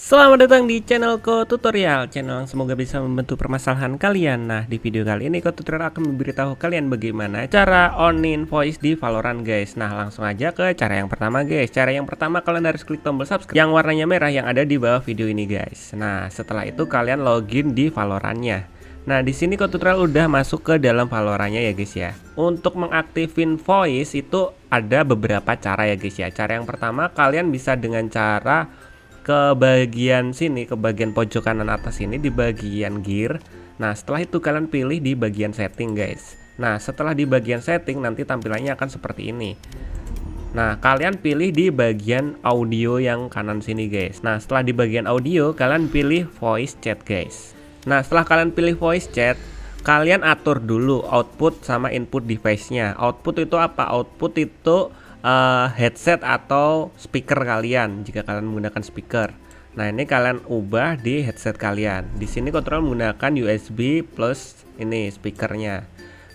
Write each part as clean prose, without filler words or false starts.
Selamat datang di channelku tutorial, channel yang semoga bisa membantu permasalahan kalian. Nah, di video kali ini tutorial akan memberitahu kalian bagaimana cara on-in voice di Valorant guys. Nah, langsung aja ke cara yang pertama guys. Cara yang pertama kalian harus klik tombol subscribe yang warnanya merah yang ada di bawah video ini guys. Nah, setelah itu kalian login di Valorantnya. Nah, di sini tutorial udah masuk ke dalam Valorantnya ya guys ya. Untuk mengaktifin voice itu ada beberapa cara ya guys ya. Cara yang pertama kalian bisa dengan cara ke bagian sini, ke bagian pojok kanan atas ini di bagian gear. Nah, setelah itu kalian pilih di bagian setting guys. Nah, setelah di bagian setting nanti tampilannya akan seperti ini. Nah, kalian pilih di bagian audio yang kanan sini guys. Nah, setelah di bagian audio kalian pilih voice chat guys. Nah, setelah kalian pilih voice chat, kalian atur dulu output sama input device-nya. Output itu apa? Output itu headset atau speaker kalian jika kalian menggunakan speaker. Nah, ini kalian ubah di headset kalian. Di sini kontrol menggunakan USB plus ini speakernya.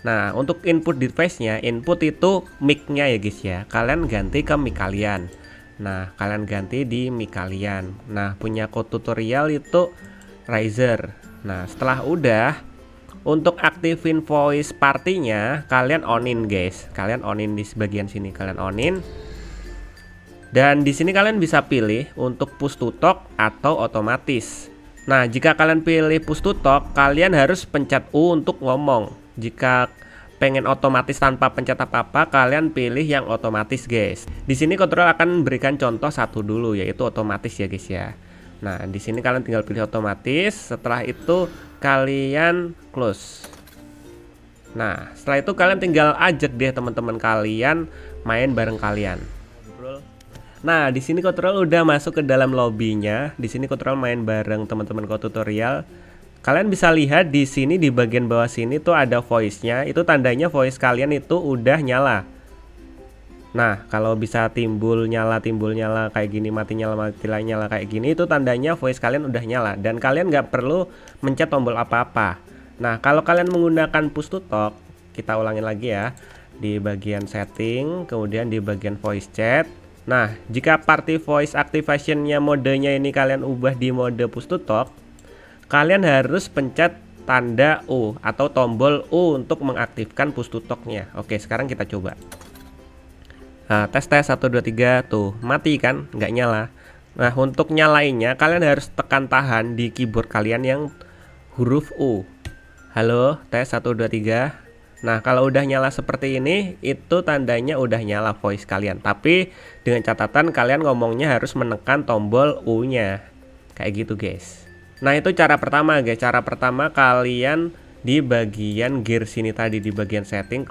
Nah, untuk input device-nya, input itu mic-nya ya guys ya. Kalian ganti ke mic kalian. Nah, kalian ganti di mic kalian. Nah, punya code tutorial itu Razer. Nah, setelah udah, untuk aktifin voice partinya kalian onin guys. Kalian onin di bagian sini, kalian onin. Dan di sini kalian bisa pilih untuk push to talk atau otomatis. Nah, jika kalian pilih push to talk, kalian harus pencet U untuk ngomong. Jika pengen otomatis tanpa pencet apa-apa, kalian pilih yang otomatis guys. Di sini kontrol akan memberikan contoh satu dulu, yaitu otomatis ya guys ya. Nah, di sini kalian tinggal pilih otomatis. Setelah itu kalian close. Nah, setelah itu kalian tinggal ajak deh teman-teman kalian main bareng kalian. Nah, di sini kontrol udah masuk ke dalam lobbynya. Di sini kontrol main bareng teman-teman tutorial. Kalian bisa lihat di sini di bagian bawah sini tuh ada voice-nya. Itu tandanya voice kalian itu udah nyala. Nah, kalau bisa timbul nyala kayak gini, mati nyala kayak gini, itu tandanya voice kalian udah nyala dan kalian nggak perlu mencet tombol apa-apa. Nah, kalau kalian menggunakan push to talk, kita ulangin lagi ya, di bagian setting, kemudian di bagian voice chat. Nah, jika party voice activationnya modenya ini kalian ubah di mode push to talk, kalian harus pencet tanda U atau tombol U untuk mengaktifkan push to talknya. Oke, sekarang kita coba. Nah, tes 1 2 3 tuh mati kan, nggak nyala. Nah, untuk nyalainnya kalian harus tekan tahan di keyboard kalian yang huruf U. Halo, tes 1 2 3. Nah, kalau udah nyala seperti ini, itu tandanya udah nyala voice kalian. Tapi dengan catatan kalian ngomongnya harus menekan tombol U-nya. Kayak gitu guys. Nah, itu cara pertama guys. Cara pertama kalian di bagian gear sini tadi, di bagian setting,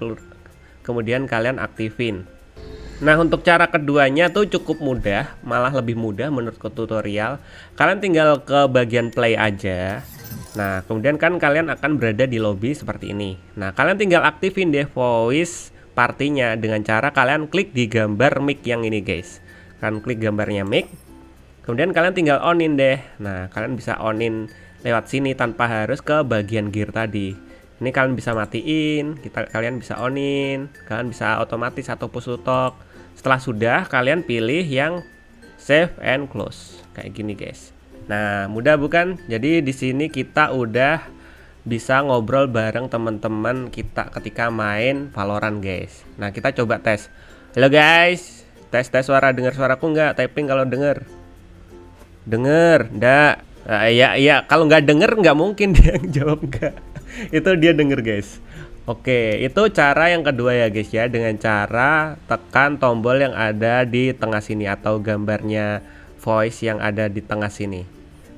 kemudian kalian aktifin. Nah, untuk cara keduanya tuh cukup mudah, malah lebih mudah menurut tutorial. Kalian tinggal ke bagian play aja. Nah, kemudian kan kalian akan berada di lobby seperti ini. Nah, kalian tinggal aktifin deh voice partinya dengan cara kalian klik di gambar mic yang ini guys. Kalian klik gambarnya mic. Kemudian kalian tinggal onin deh. Nah, kalian bisa onin lewat sini tanpa harus ke bagian gear tadi. Ini kalian bisa matiin, kalian bisa onin, kalian bisa otomatis atau push to talk. Setelah sudah, kalian pilih yang save and close. Kayak gini guys. Nah, mudah bukan? Jadi di sini kita udah bisa ngobrol bareng teman-teman kita ketika main Valorant guys. Nah, kita coba tes. Halo guys, tes suara, dengar suaraku nggak? Typing kalau denger. Denger, enggak. Nah, ya, kalau nggak denger nggak mungkin dia jawab enggak. Itu dia denger guys. Oke, itu cara yang kedua ya guys ya, dengan cara tekan tombol yang ada di tengah sini atau gambarnya voice yang ada di tengah sini.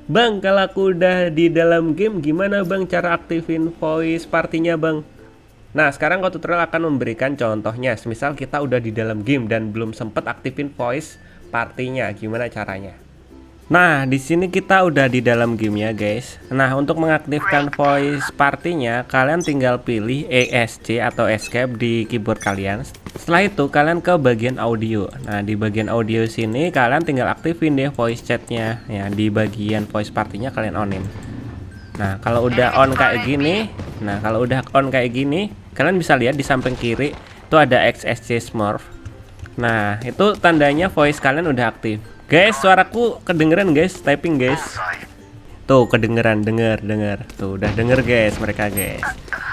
Bang, kalau aku udah di dalam game gimana bang cara aktifin voice partinya bang? Nah, sekarang tutorial akan memberikan contohnya. Misal kita udah di dalam game dan belum sempet aktifin voice partinya, gimana caranya? Nah, di sini kita udah di dalam game ya guys. Nah, untuk mengaktifkan voice partinya, kalian tinggal pilih ESC atau escape di keyboard kalian. Setelah itu kalian ke bagian audio. Nah, di bagian audio sini kalian tinggal aktifin deh voice chatnya. Ya, di bagian voice partinya kalian onin. Nah, kalau udah on kayak gini, kalian bisa lihat di samping kiri itu ada XSC Smurf. Nah, itu tandanya voice kalian udah aktif. Guys, suaraku kedengeran guys, typing guys. Tuh kedengeran, denger. Tuh udah denger guys mereka guys.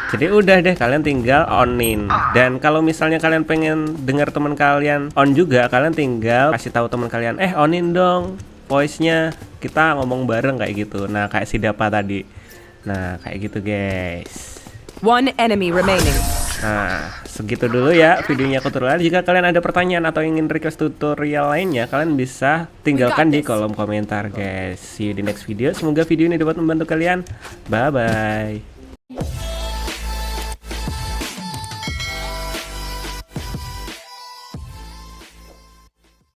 Jadi udah deh, kalian tinggal onin. Dan kalau misalnya kalian pengen denger teman kalian on juga, kalian tinggal kasih tahu teman kalian, onin dong voice-nya, kita ngomong bareng kayak gitu. Nah, kayak si Dapa tadi. Nah, kayak gitu guys. One enemy remaining. Nah, segitu dulu ya videonya tutorial. Jika kalian ada pertanyaan atau ingin request tutorial lainnya, kalian bisa tinggalkan di kolom komentar guys. See you di next video. Semoga video ini dapat membantu kalian. Bye bye.